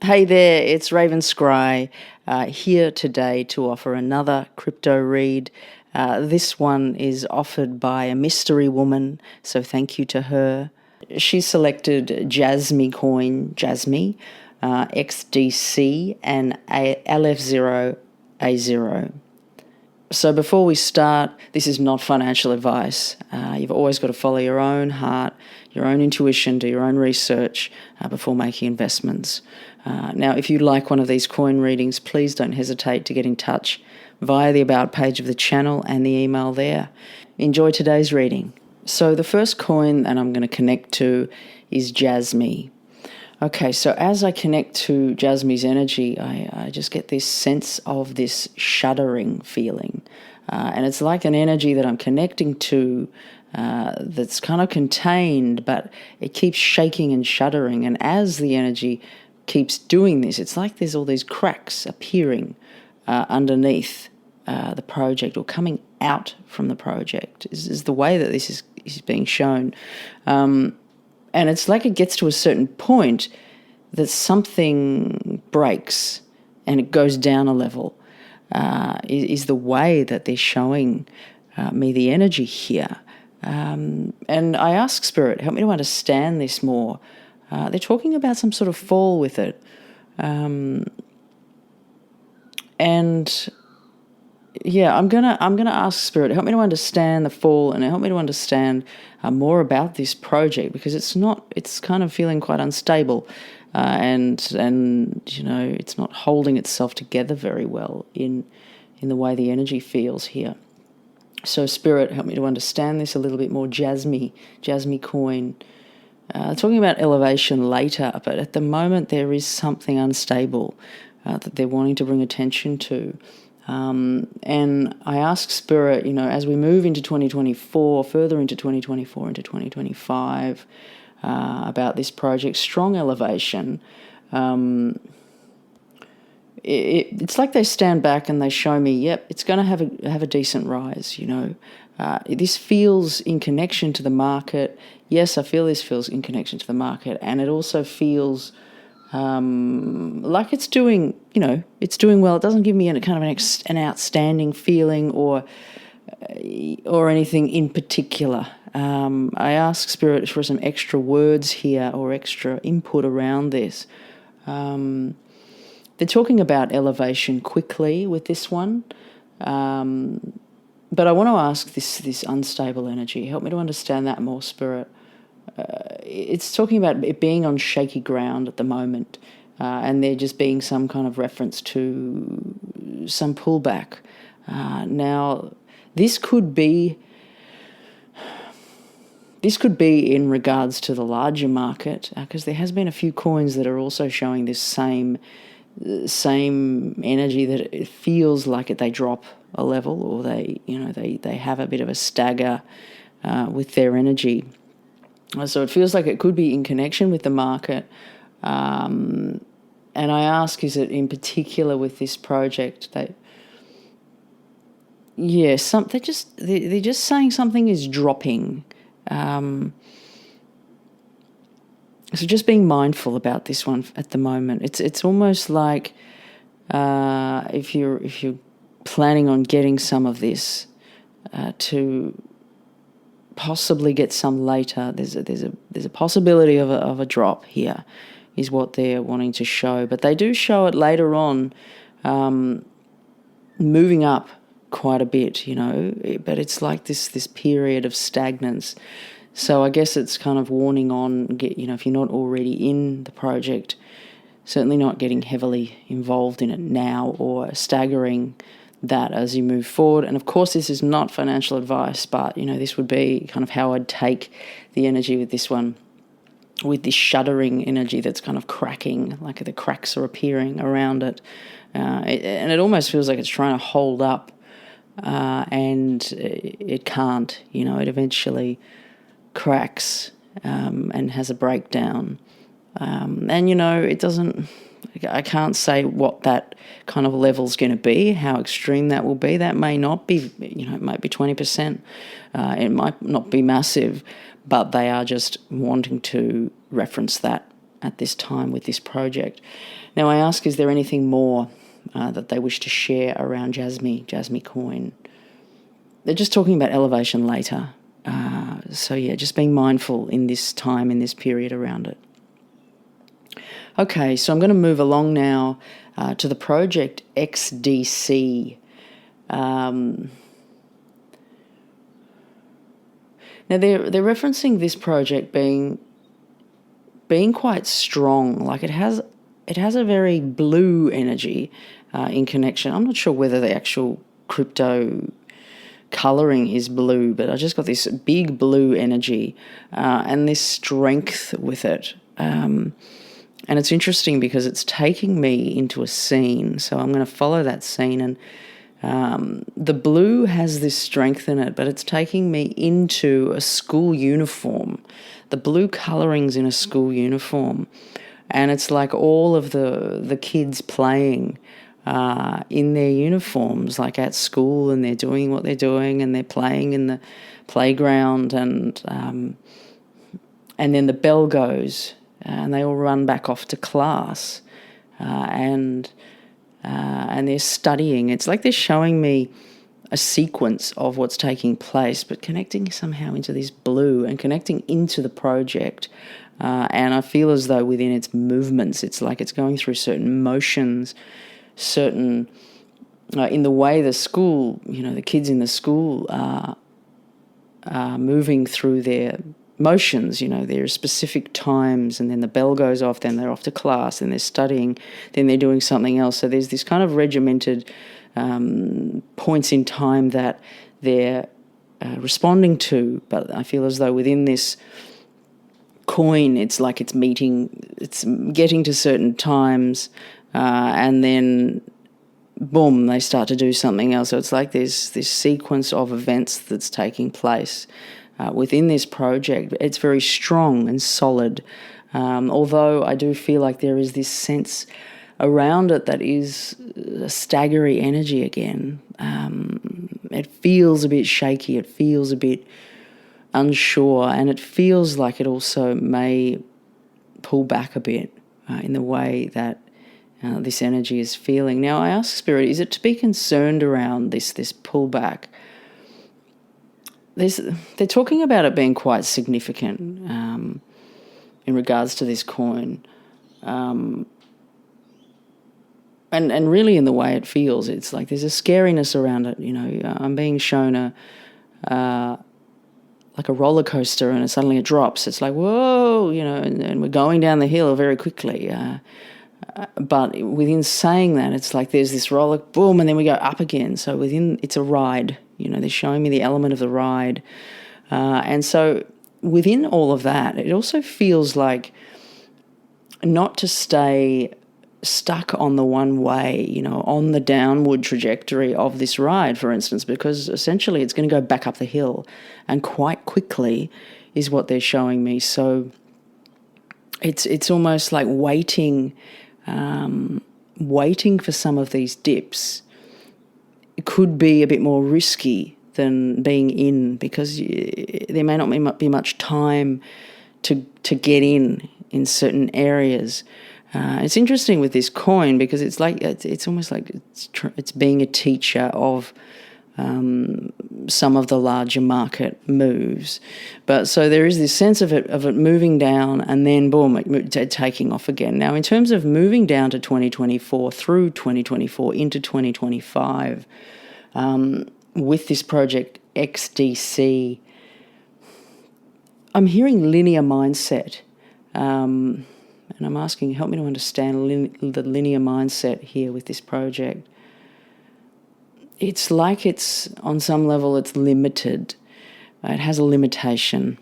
Hey there, it's Raven Scry here today to offer another crypto read. This one is offered by a mystery woman, so thank you to her. She selected Jasmy coin, Jasmy, XDC, and LF0 A0. So before we start, this is not financial advice. You've always got to follow your own heart, your own intuition, do your own research before making investments. Now, if you like one of these coin readings, please don't hesitate to get in touch via the About page of the channel and the email there. Enjoy today's reading. So the first coin that I'm going to connect to is Jasmy. Okay, so as I connect to Jasmy's energy, I just get this sense of this shuddering feeling. And it's like an energy that I'm connecting to that's kind of contained, but it keeps shaking and shuddering. And as the energy keeps doing this, it's like there's all these cracks appearing underneath the project, or coming out from the project, is the way that this is being shown. And it's like it gets to a certain point that something breaks and it goes down a level, is the way that they're showing me the energy here. And I ask Spirit, help me to understand this more. They're talking about some sort of fall with it. And yeah, I'm gonna ask Spirit, help me to understand the fall and help me to understand more about this project, because it's kind of feeling quite unstable, and you know, it's not holding itself together very well in the way the energy feels here. So Spirit, help me to understand this a little bit more. Jasmy coin. Talking about elevation later, but at the moment there is something unstable that they're wanting to bring attention to. And I ask Spirit, you know, as we move into 2024, further into 2024, into 2025, about this project, strong elevation. It's like they stand back and they show me, yep, it's going to have a decent rise, you know. This feels in connection to the market. Yes, I feel this feels in connection to the market, and it also feels like it's doing, you know, it's doing well. It doesn't give me an outstanding feeling or anything in particular. I ask Spirit for some extra words here, or extra input around this. They're talking about elevation quickly with this one, but I want to ask this unstable energy. Help me to understand that more, Spirit. It's talking about it being on shaky ground at the moment, and there just being some kind of reference to some pullback. Now, this could be in regards to the larger market, because there has been a few coins that are also showing this same energy, that it feels like they drop a level, or they have a bit of a stagger with their energy. So it feels like it could be in connection with the market. And I ask, is it in particular with this project? They're just saying something is dropping. So just being mindful about this one at the moment. It's almost like if you're planning on getting some of this to possibly get some later, there's a possibility of a drop here, is what they're wanting to show. But they do show it later on, moving up quite a bit, you know. But it's like this period of stagnance. So I guess it's kind of warning on, you know, if you're not already in the project, certainly not getting heavily involved in it now, or staggering that as you move forward. And of course, this is not financial advice, but, you know, this would be kind of how I'd take the energy with this one, with this shuddering energy that's kind of cracking, like the cracks are appearing around it. And it almost feels like it's trying to hold up, and it can't, you know, it eventually cracks and has a breakdown. And, you know, I can't say what that kind of level's going to be, how extreme that will be. That may not be, you know, it might be 20%. It might not be massive, but they are just wanting to reference that at this time with this project. Now I ask, is there anything more that they wish to share around Jasmy coin? They're just talking about elevation later. So yeah, just being mindful in this time, in this period around it. Okay, so I'm going to move along now to the project Xdc. Now they're referencing this project being quite strong. Like it has a very blue energy in connection. I'm not sure whether the actual crypto colouring is blue, but I just got this big blue energy and this strength with it. And it's interesting because it's taking me into a scene. So I'm going to follow that scene, and the blue has this strength in it, but it's taking me into a school uniform. The blue colouring's in a school uniform, and it's like all of the kids playing in their uniforms, like at school, and they're doing what they're doing, and they're playing in the playground, and then the bell goes, and they all run back off to class, and they're studying. It's like they're showing me a sequence of what's taking place, but connecting somehow into this blue and connecting into the project. And I feel as though within its movements, it's like it's going through certain motions, certain in the way the school, the kids in the school are moving through their motions. There are specific times, and then the bell goes off, then they're off to class, then they're studying, then they're doing something else. So there's this kind of regimented points in time that they're responding to. But I feel as though within this coin, it's like it's getting to certain times, and then boom, they start to do something else. So it's like there's this sequence of events that's taking place within this project. It's very strong and solid, although I do feel like there is this sense around it that is a staggery energy again. It feels a bit shaky, it feels a bit unsure, and it feels like it also may pull back a bit in the way that this energy is feeling. Now I ask Spirit, is it to be concerned around this pullback? They're talking about it being quite significant in regards to this coin, and really in the way it feels. It's like there's a scariness around it. I'm being shown like a roller coaster, and suddenly it drops. It's like, whoa, and we're going down the hill very quickly. But within saying that, it's like there's this roller, boom, and then we go up again. So it's a ride. They're showing me the element of the ride. And so within all of that, it also feels like not to stay stuck on the one way, on the downward trajectory of this ride, for instance, because essentially it's going to go back up the hill, and quite quickly is what they're showing me. So it's almost like waiting for some of these dips. It could be a bit more risky than being in, because there may not be much time to get in certain areas. It's interesting with this coin because it's like it's almost like it's being a teacher of some of the larger market moves. But so there is this sense of it moving down, and then boom, taking off again. Now, in terms of moving down to 2024, through 2024 into 2025, with this project Xdc, I'm hearing linear mindset. And I'm asking, help me to understand the linear mindset here with this project. It's like it's, on some level, it's limited. It has a limitation.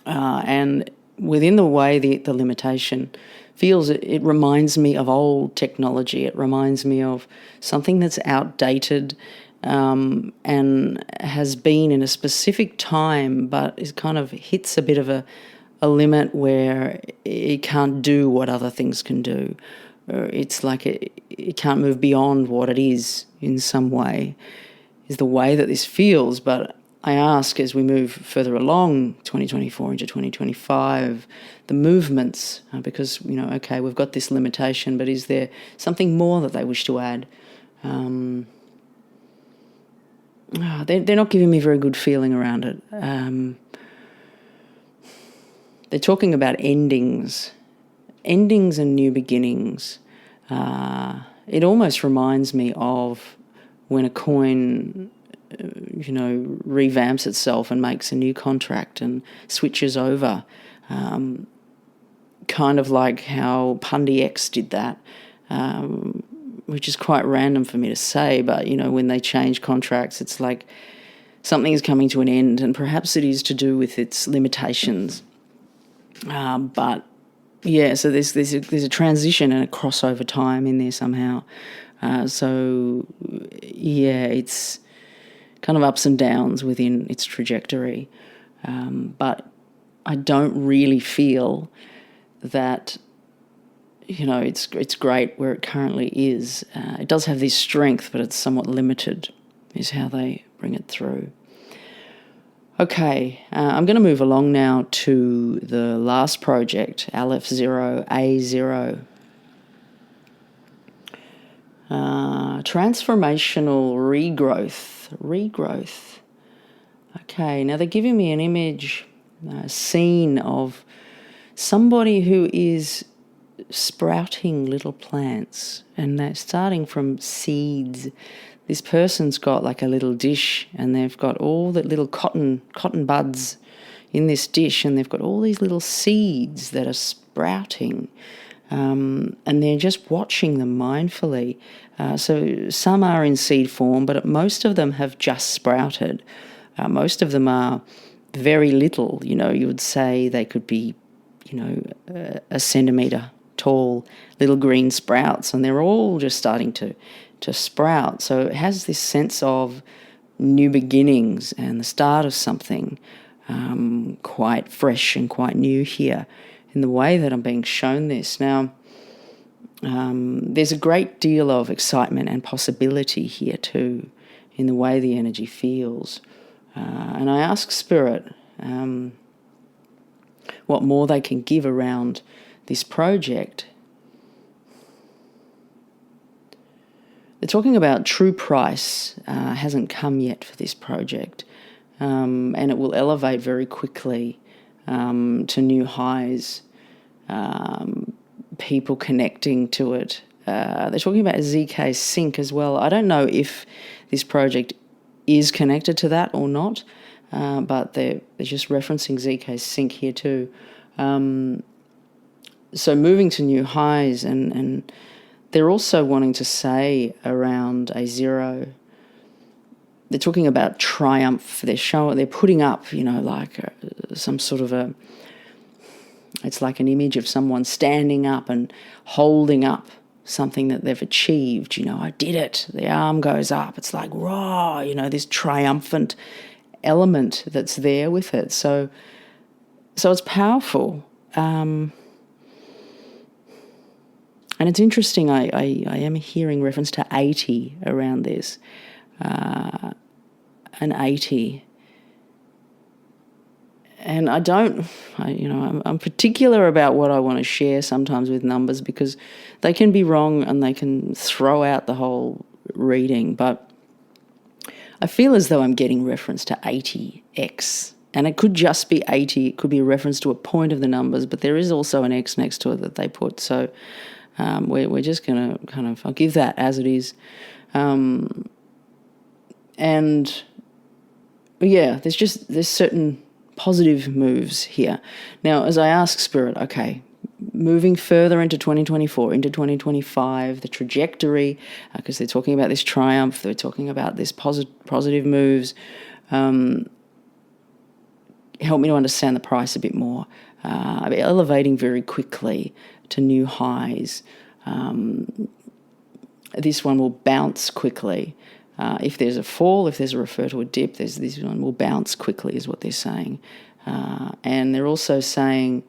And within the way the limitation feels, it reminds me of old technology. It reminds me of something that's outdated and has been in a specific time, but is kind of hits a bit of a limit where it can't do what other things can do. It's like it can't move beyond what it is in some way, is the way that this feels. But I ask, as we move further along 2024 into 2025, the movements, because, okay, we've got this limitation, but is there something more that they wish to add? They're not giving me a very good feeling around it. They're talking about endings and new beginnings. It almost reminds me of when a coin, revamps itself and makes a new contract and switches over. Kind of like how Pundi X did that, which is quite random for me to say, but, when they change contracts, it's like something is coming to an end, and perhaps it is to do with its limitations. But yeah, so there's a transition and a crossover time in there somehow. So yeah, it's kind of ups and downs within its trajectory. But I don't really feel that, it's great where it currently is. It does have this strength, but it's somewhat limited, is how they bring it through. Okay, I'm going to move along now to the last project, Zero Azero. Transformational regrowth. Okay, now they're giving me an image, a scene of somebody who is sprouting little plants, and they're starting from seeds. This person's got like a little dish, and they've got all the little cotton buds in this dish, and they've got all these little seeds that are sprouting, and they're just watching them mindfully. So some are in seed form, but most of them have just sprouted. Most of them are very little. You would say they could be, a centimetre tall little green sprouts, and they're all just starting to sprout. So it has this sense of new beginnings and the start of something quite fresh and quite new here in the way that I'm being shown this. Now, there's a great deal of excitement and possibility here too in the way the energy feels. And I ask Spirit what more they can give around this project. They're talking about true price hasn't come yet for this project, and it will elevate very quickly to new highs, people connecting to it. They're talking about ZK Sync as well. I don't know if this project is connected to that or not, but they're just referencing ZK Sync here too. So moving to new highs, and they're also wanting to say around Azero, they're talking about triumph. They're putting up, like some sort of it's like an image of someone standing up and holding up something that they've achieved. I did it. The arm goes up. It's like, raw, this triumphant element that's there with it. So it's powerful. And it's interesting, I am hearing reference to 80 around this, an 80. And I'm particular about what I want to share sometimes with numbers, because they can be wrong and they can throw out the whole reading. But I feel as though I'm getting reference to 80x. And it could just be 80. It could be a reference to a point of the numbers, but there is also an X next to it that they put. So we're just going to I'll give that as it is. And yeah, there's certain positive moves here. Now, as I ask Spirit, okay, moving further into 2024, into 2025, the trajectory, because they're talking about this triumph, they're talking about this positive moves, help me to understand the price a bit more. Elevating very quickly to new highs. This one will bounce quickly. If there's a fall, if there's a refer to a dip, this one will bounce quickly is what they're saying. And they're also saying,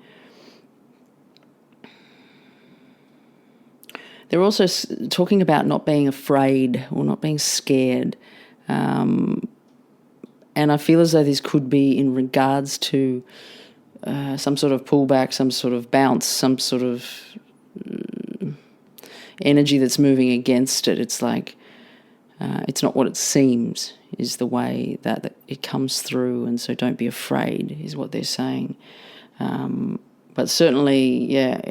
they're also talking about not being afraid or not being scared. And I feel as though this could be in regards to some sort of pullback, some sort of bounce, some sort of energy that's moving against it. It's like it's not what it seems is the way that it comes through, and so don't be afraid is what they're saying. But certainly, yeah,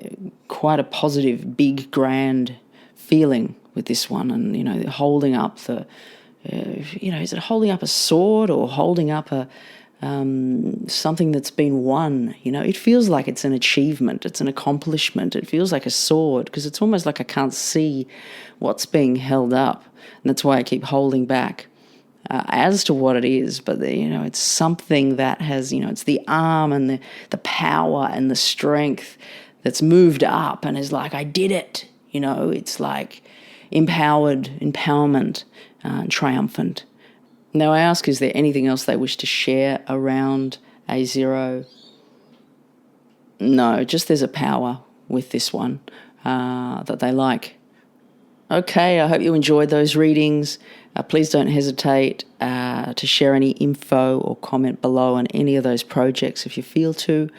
quite a positive, big, grand feeling with this one. And, you know, holding up the, is it holding up a sword or holding up a something that's been won? You know, it feels like it's an achievement, it's an accomplishment. It feels like a sword because it's almost like I can't see what's being held up. And that's why I keep holding back as to what it is. But, it's something that has, it's the arm and the power and the strength that's moved up and is like, I did it. It's like empowerment, triumphant. Now I ask, is there anything else they wish to share around Azero? No, just there's a power with this one that they like. Okay, I hope you enjoyed those readings. Please don't hesitate to share any info or comment below on any of those projects if you feel to.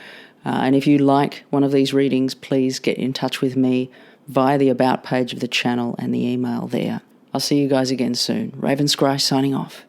And if you like one of these readings, please get in touch with me via the About page of the channel and the email there. I'll see you guys again soon. Raven Scry signing off.